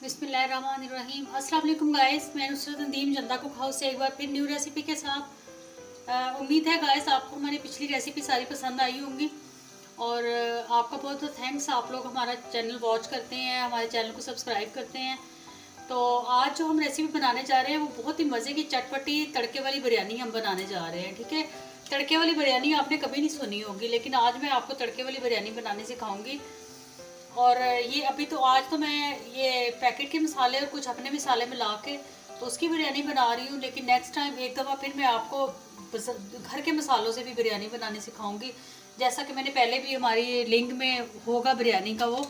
बिस्मिल्लाहिर्रहमानिर्रहीम। अस्सलाम वालेकुम गाइस, मैं नुसरत नदीम जंदा कुक हाउस से एक बार फिर न्यू रेसिपी के साथ। उम्मीद है गाइस आपको हमारी पिछली रेसिपी सारी पसंद आई होंगी और आपका बहुत बहुत थैंक्स। आप लोग हमारा चैनल वॉच करते हैं, हमारे चैनल को सब्सक्राइब करते हैं। तो आज जो हम रेसिपी बनाने जा रहे हैं वो बहुत ही मज़े की चटपटी तड़के वाली बिरयानी हम बनाने जा रहे हैं। ठीक है, तड़के वाली बिरयानी आपने कभी नहीं सुनी होगी, लेकिन आज मैं आपको तड़के वाली बिरयानी बनाने सिखाऊंगी। और ये अभी तो आज तो मैं ये पैकेट के मसाले और कुछ अपने मसाले मिला के तो उसकी बिरयानी बना रही हूँ, लेकिन नेक्स्ट टाइम एक दफ़ा फिर मैं आपको घर के मसालों से भी बिरयानी बनाने सिखाऊंगी। जैसा कि मैंने पहले भी हमारी लिंक में होगा बिरयानी का, वो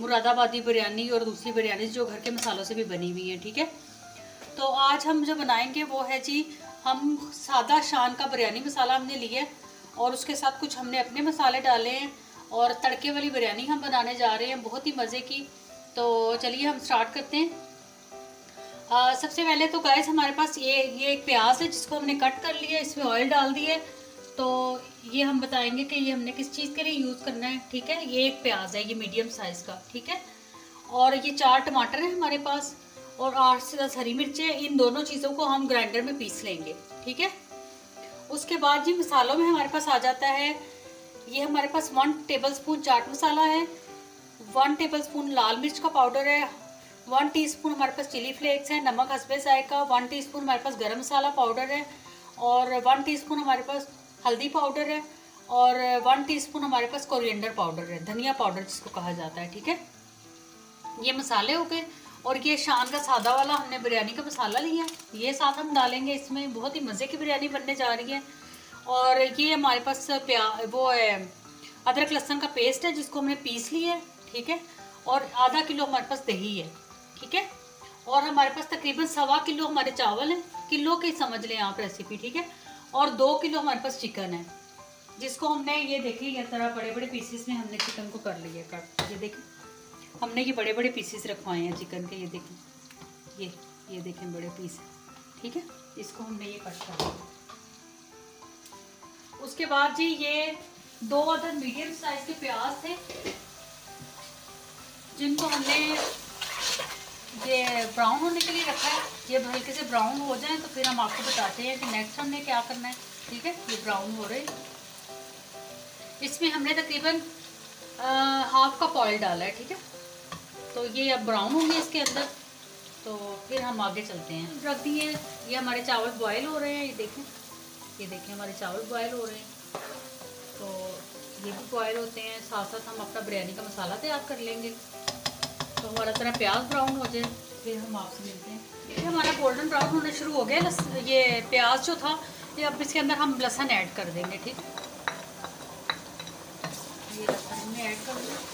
मुरादाबादी बिरयानी और दूसरी बिरयानी जो घर के मसालों से भी बनी हुई है। ठीक है, तो आज हम जो बनाएंगे वो है जी, हम सादा शान का बिरयानी मसाला हमने लिया और उसके साथ कुछ हमने अपने मसाले डाले हैं और तड़के वाली बिरयानी हम बनाने जा रहे हैं बहुत ही मज़े की। तो चलिए हम स्टार्ट करते हैं। सबसे पहले तो गाइस हमारे पास ये एक प्याज है जिसको हमने कट कर लिया, इसमें ऑयल डाल दिए। तो ये हम बताएंगे कि ये हमने किस चीज़ के लिए यूज़ करना है। ठीक है, ये एक प्याज है, ये मीडियम साइज़ का। ठीक है, और ये 4 टमाटर हैं हमारे पास और 8 से 10 हरी मिर्चें। इन दोनों चीज़ों को हम ग्राइंडर में पीस लेंगे। ठीक है, उसके बाद जी मसालों में हमारे पास आ जाता है, ये हमारे पास 1 टेबलस्पून चाट मसाला है, 1 टेबलस्पून लाल मिर्च का पाउडर है, 1 टीस्पून हमारे पास चिली फ्लेक्स है, नमक हस्बे जायका, 1 टीस्पून हमारे पास गरम मसाला पाउडर है और 1 टीस्पून हमारे पास हल्दी पाउडर है और 1 टीस्पून हमारे पास कोरिएंडर पाउडर है, धनिया पाउडर जिसको कहा जाता है। ठीक है, ये मसाले हो गए। और ये शान का सादा वाला हमने बिरयानी का मसाला लिया, ये साथ हम डालेंगे इसमें। बहुत ही मज़े की बिरयानी बनने जा रही है। और ये हमारे पास वो है अदरक लहसुन का पेस्ट है जिसको हमने पीस लिया है। ठीक है, और आधा किलो हमारे पास दही है। ठीक है, और हमारे पास तकरीबन 1.25 किलो हमारे चावल हैं, किलो के समझ लें आप रेसिपी। ठीक है, और 2 किलो हमारे पास चिकन है जिसको हमने ये देखिए इस तरह बड़े बड़े पीसेस में हमने चिकन को कर लिया कट। ये देखें हमने ये बड़े बड़े पीसेस रखवाए हैं चिकन के, ये देखें ये देखें बड़े पीस। ठीक है, इसको हमने ये कट कर लिया। उसके बाद जी ये 2 अदद मीडियम साइज के प्याज थे जिनको हमने ये ब्राउन होने के लिए रखा है। ये हल्के से ब्राउन हो जाए तो फिर हम आपको बताते हैं कि नेक्स्ट हमने क्या करना है। ठीक है, ये ब्राउन हो रहे, इसमें हमने तकरीबन हाफ कप ऑयल डाला है। ठीक है, तो ये अब ब्राउन होंगे इसके अंदर, तो फिर हम आगे चलते हैं। रख दिए, ये हमारे चावल बॉयल हो रहे हैं। ये देखें हमारे चावल बॉयल हो रहे हैं, तो ये भी बॉयल होते हैं। साथ साथ हम अपना बिरयानी का मसाला तैयार कर लेंगे। तो हमारा तरह प्याज ब्राउन हो जाए फिर हम आपसे मिलते हैं। ये हमारा गोल्डन ब्राउन होना शुरू हो गया ये प्याज जो था, ये अब इसके अंदर हम लहसुन ऐड कर देंगे। ठीक, ये लहसुन हमने ऐड कर दिया।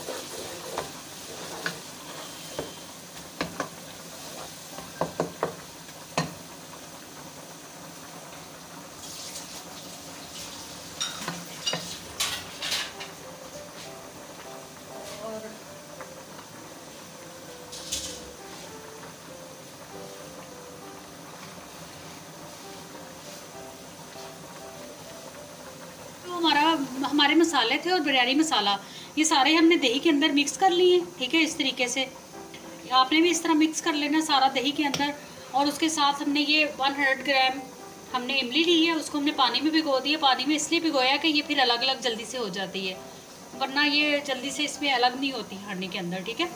हमारे मसाले थे और बिरयानी मसाला ये सारे हमने दही के अंदर मिक्स कर लिए। ठीक है, इस तरीके से आपने भी इस तरह मिक्स कर लेना सारा दही के अंदर। और उसके साथ हमने ये 100 ग्राम हमने इमली ली है, उसको हमने पानी में भिगो दिया। पानी में इसलिए भिगोया कि ये फिर अलग अलग जल्दी से हो जाती है, वरना ये जल्दी से इसमें अलग नहीं होती हांडी के अंदर। ठीक है,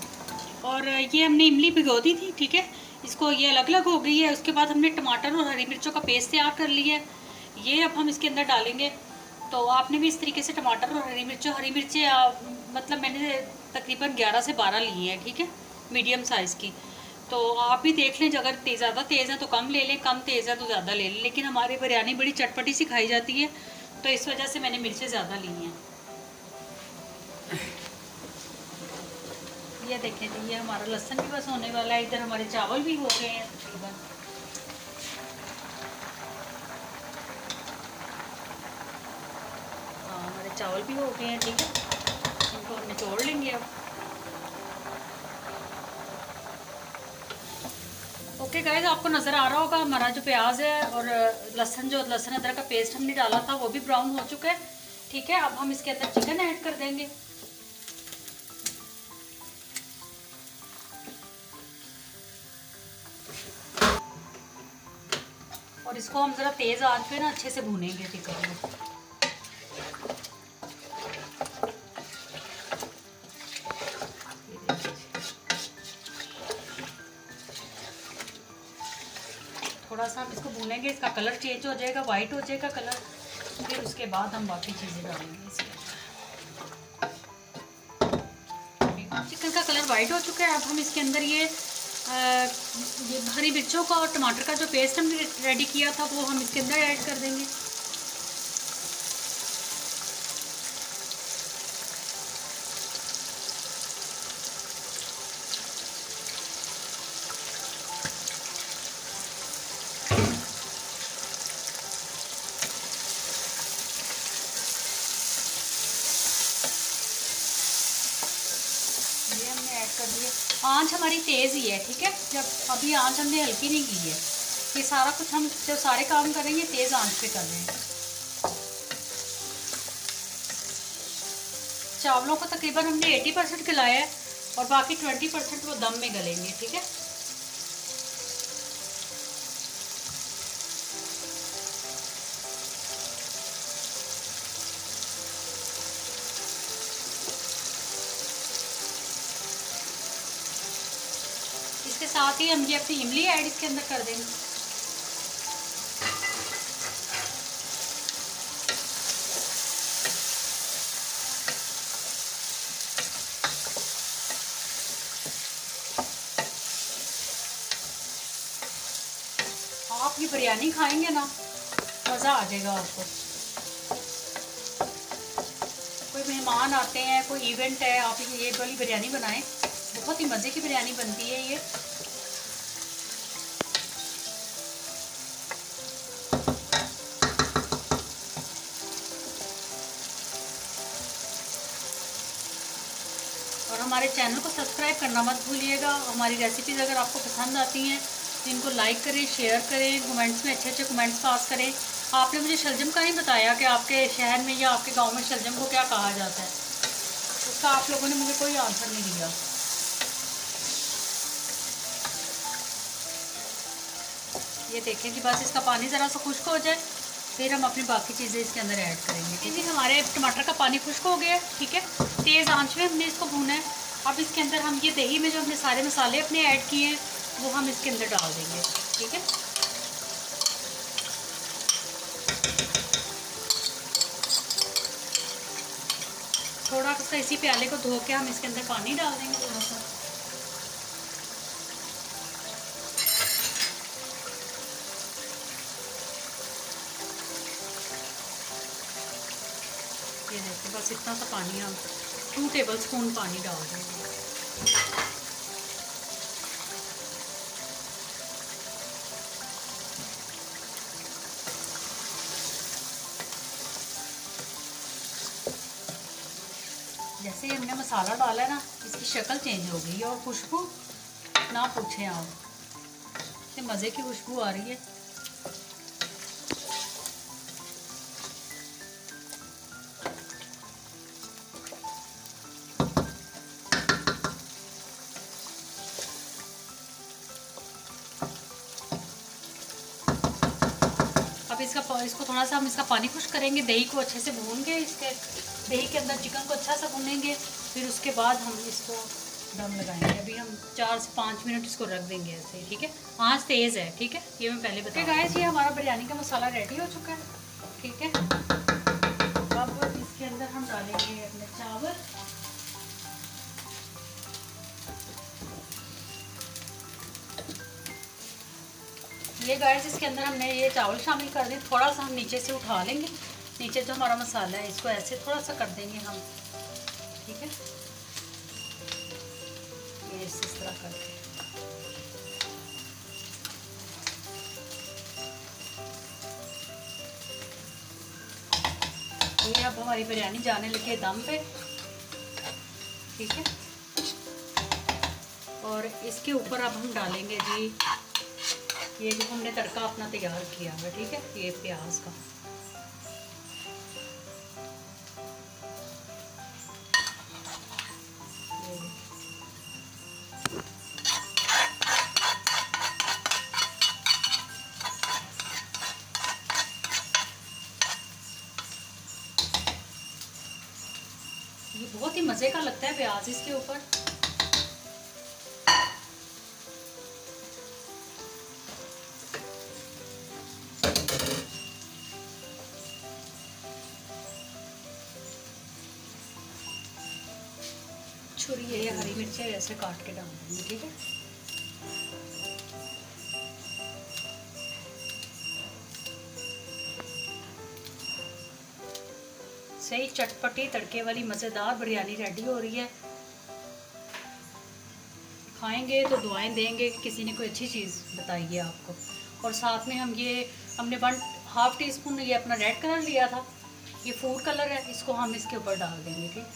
और ये हमने इमली भिगो दी थी। ठीक है, इसको ये अलग अलग हो गई है। उसके बाद हमने टमाटर और हरी मिर्चों का पेस्ट तैयार कर लिया है, ये अब हम इसके अंदर डालेंगे। तो आपने भी इस तरीके से टमाटर और हरी मिर्चें मतलब मैंने तकरीबन 11 से 12 ली हैं। ठीक है, मीडियम साइज़ की। तो आप भी देख लें, अगर ज़्यादा तेज़ है तो कम ले लें, कम तेज़ है तो ज़्यादा ले लें। लेकिन हमारी बिरयानी बड़ी चटपटी सी खाई जाती है तो इस वजह से मैंने मिर्चें ज़्यादा ली हैं। ये देखें जी, ये हमारा लहसुन भी बस होने वाला है। इधर हमारे चावल भी हो गए हैं तकरीबन। हमारे चावल भी हो गए हैं। ठीक है, इनको हम निचोड़ लेंगे अब। ओके गाइस, आपको नज़र आ रहा होगा हमारा जो प्याज है और लहसुन अदरक का पेस्ट हमने डाला था वो भी ब्राउन हो चुका है। ठीक है, अब हम इसके अंदर चिकन ऐड कर देंगे। और इसको हम ज़रा तेज़ आंच पे ना अच्छे से भूनेंगे चिकन को। थोड़ा सा हम इसको भूनेंगे, इसका कलर चेंज हो जाएगा, वाइट हो जाएगा कलर। फिर उसके बाद हम बाकी चीज़ें डालेंगे इसके। चिकन का कलर वाइट हो चुका है। अब हम इसके अंदर ये हरी मिर्चों का और टमाटर का जो पेस्ट हमने रेडी किया था वो हम इसके अंदर ऐड कर देंगे। ये हमने ऐड कर दिए। आंच हमारी तेज़ ही है, ठीक है। जब अभी आंच हमने हल्की नहीं की है। ये सारा कुछ हम जो सारे काम करेंगे तेज़ आंच पे कर रहे हैं। चावलों को तकरीबन हमने 80% गलाया है और बाकी 20% वो दम में गलेंगे, ठीक है। इसके साथ ही हम ये अपनी इमली ऐड इसके अंदर कर देंगे। आप ये बिरयानी खाएंगे ना, मज़ा आ जाएगा आपको। कोई मेहमान आते हैं, कोई इवेंट है, आप ये वाली बिरयानी बनाएं, बहुत ही मज़े की बिरयानी बनती है ये। और हमारे चैनल को सब्सक्राइब करना मत भूलिएगा। हमारी रेसिपीज़ अगर आपको पसंद आती हैं तो इनको लाइक करें, शेयर करें, कमेंट्स में अच्छे अच्छे कमेंट्स पास करें। आपने मुझे शलजम का नहीं बताया कि आपके शहर में या आपके गांव में शलजम को क्या कहा जाता है, उसका आप लोगों ने मुझे कोई आंसर नहीं दिया। ये देखें कि बस इसका पानी ज़रा सा खुश्क हो जाए, फिर हम अपनी बाकी चीज़ें इसके अंदर ऐड करेंगे। क्योंकि हमारे टमाटर का पानी खुश्क हो गया, ठीक है। तेज़ आंच में हमने इसको भूना है। अब इसके अंदर हम ये दही में जो हमने सारे मसाले अपने ऐड किए हैं वो हम इसके अंदर डाल देंगे, ठीक है। थोड़ा सा इसी प्याले को धो के हम इसके अंदर पानी डाल देंगे थोड़ा सा। ये देखिए बस इतना सा पानी, हम 2 टेबलस्पून पानी डाल देंगे। जैसे ही हमने मसाला डाला है ना, इसकी शक्ल चेंज हो गई है और खुशबू ना पूछें आप, इतने मज़े की खुशबू आ रही है। अब इसको थोड़ा सा हम इसका पानी खुश करेंगे, दही को अच्छे से भूनेंगे, इसके दही के अंदर चिकन को अच्छा सा भूनेंगे। फिर उसके बाद हम इसको दम लगाएंगे। अभी हम 4 से 5 मिनट इसको रख देंगे ऐसे, ठीक है। आंच तेज़ है, ठीक है, ये मैं पहले बता। गाइस, ये हमारा बिरयानी का मसाला रेडी हो चुका है, ठीक है। अब इसके अंदर हम डालेंगे अपने चावल। ये गाइस, इसके अंदर हमने ये चावल शामिल कर दें। थोड़ा सा हम नीचे से उठा लेंगे, नीचे जो हमारा मसाला है इसको ऐसे थोड़ा सा कर देंगे हम, ठीक है। ये इस तरह करके ये अब हमारी बिरयानी जाने लगी है दम पे, ठीक है। और इसके ऊपर अब हम डालेंगे जी ये जो हमने तड़का अपना तैयार किया है, ठीक है। ये प्याज का प्याज इसके ऊपर। छुरी ये हरी मिर्चें ऐसे काट के डाल देंगे, ठीक है। सही चटपटी तड़के वाली मज़ेदार बिरयानी रेडी हो रही है। खाएंगे तो दुआएं देंगे कि किसी ने कोई अच्छी चीज़ बताई है आपको। और साथ में हमने 1/2 टीस्पून ये अपना रेड कलर लिया था, ये फूड कलर है, इसको हम इसके ऊपर डाल देंगे, ठीक।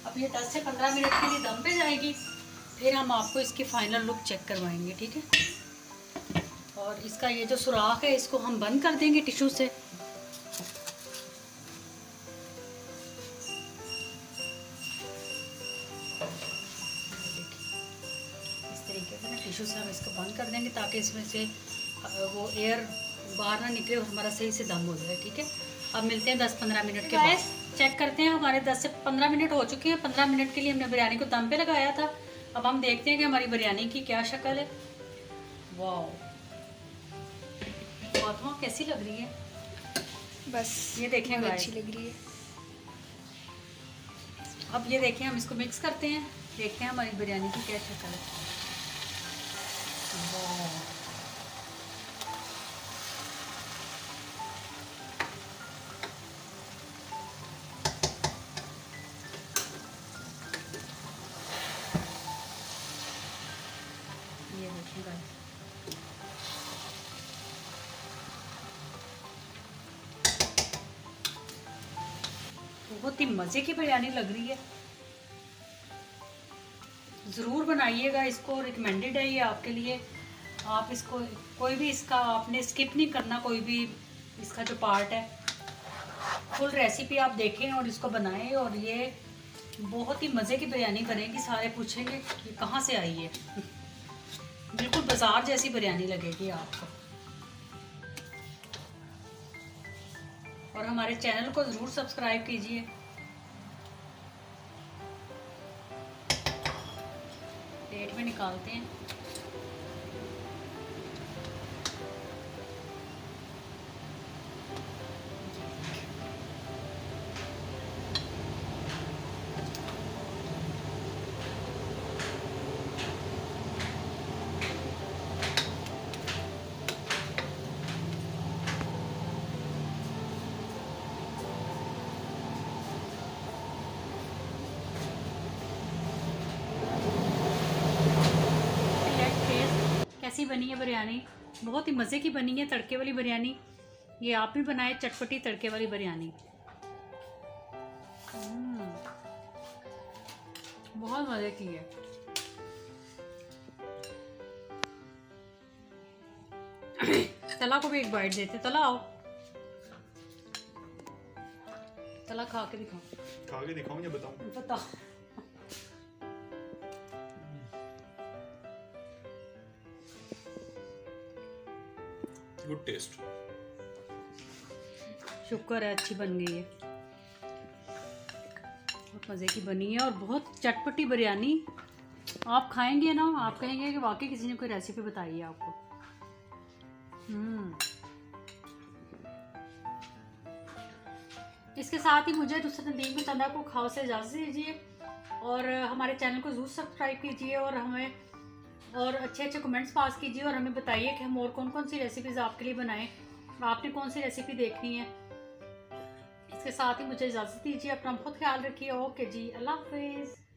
अब ये 10 से 15 मिनट के लिए दम पे जाएगी, फिर हम आपको इसकी फाइनल लुक चेक करवाएंगे, ठीक है। और इसका ये जो सुराख है इसको हम बंद कर देंगे टिश्यू से। इस तरीके से ना टिश्यू से हम इसको बंद कर देंगे ताकि इसमें से वो एयर बाहर ना निकले और हमारा सही से दम हो जाए, ठीक है। अब मिलते हैं 10-15 मिनट के बाद। चेक करते हैं, हमारे 10 से 15 मिनट हो चुके हैं। 15 मिनट के लिए हमने बिरयानी को दम पे लगाया था। अब हम देखते हैं कि हमारी बिरयानी की क्या शक्ल है। वाह, फातिमा कैसी लग रही है? बस ये देखें, अच्छी लग रही है। अब ये देखें, हम इसको मिक्स करते हैं, देखते हैं हमारी बिरयानी की क्या शक्ल है। वाह, ये देखिए गाइस, बहुत ही मज़े की बिरयानी लग रही है। ज़रूर बनाइएगा इसको, रिकमेंडेड है ये आपके लिए। आप इसको कोई भी इसका आपने स्किप नहीं करना, कोई भी इसका जो पार्ट है। फुल रेसिपी आप देखें और इसको बनाएं, और ये बहुत ही मज़े की बिरयानी बनेगी। सारे पूछेंगे कि कहाँ से आई है। बिल्कुल बाजार जैसी बिरयानी लगेगी आपको। और हमारे चैनल को ज़रूर सब्सक्राइब कीजिए। प्लेट में निकालते हैं। कैसी बनी है बिरयानी? बहुत ही मज़े की बनी है, तड़के वाली बिरयानी। ये आप भी बनाए, चटपटी तड़के वाली बिरयानी। बहुत मज़े की है। तला को भी एक बाइट देते। तला आओ, तला खा के दिखाओ मुझे, बताओ। Good test. शुक्र है, अच्छी बन गई है, बहुत मज़े की बनी है और बहुत चटपटी बिरयानी। आप खाएंगे ना, आप कहेंगे कि वाकई किसी ने कोई रेसिपी बताई है आपको। इसके साथ ही मुझे नुसरत नदीम को चंदा को खाओ से इजाज़त दीजिए, और हमारे चैनल को ज़रूर सब्सक्राइब कीजिए, और हमें और अच्छे अच्छे कमेंट्स पास कीजिए, और हमें बताइए कि हम और कौन कौन सी रेसिपीज़ आपके लिए बनाएं, आपने कौन सी रेसिपी देखनी है। इसके साथ ही मुझे इजाज़त दीजिए, अपना बहुत ख्याल रखिए। ओके जी, अल्लाह हाफिज़।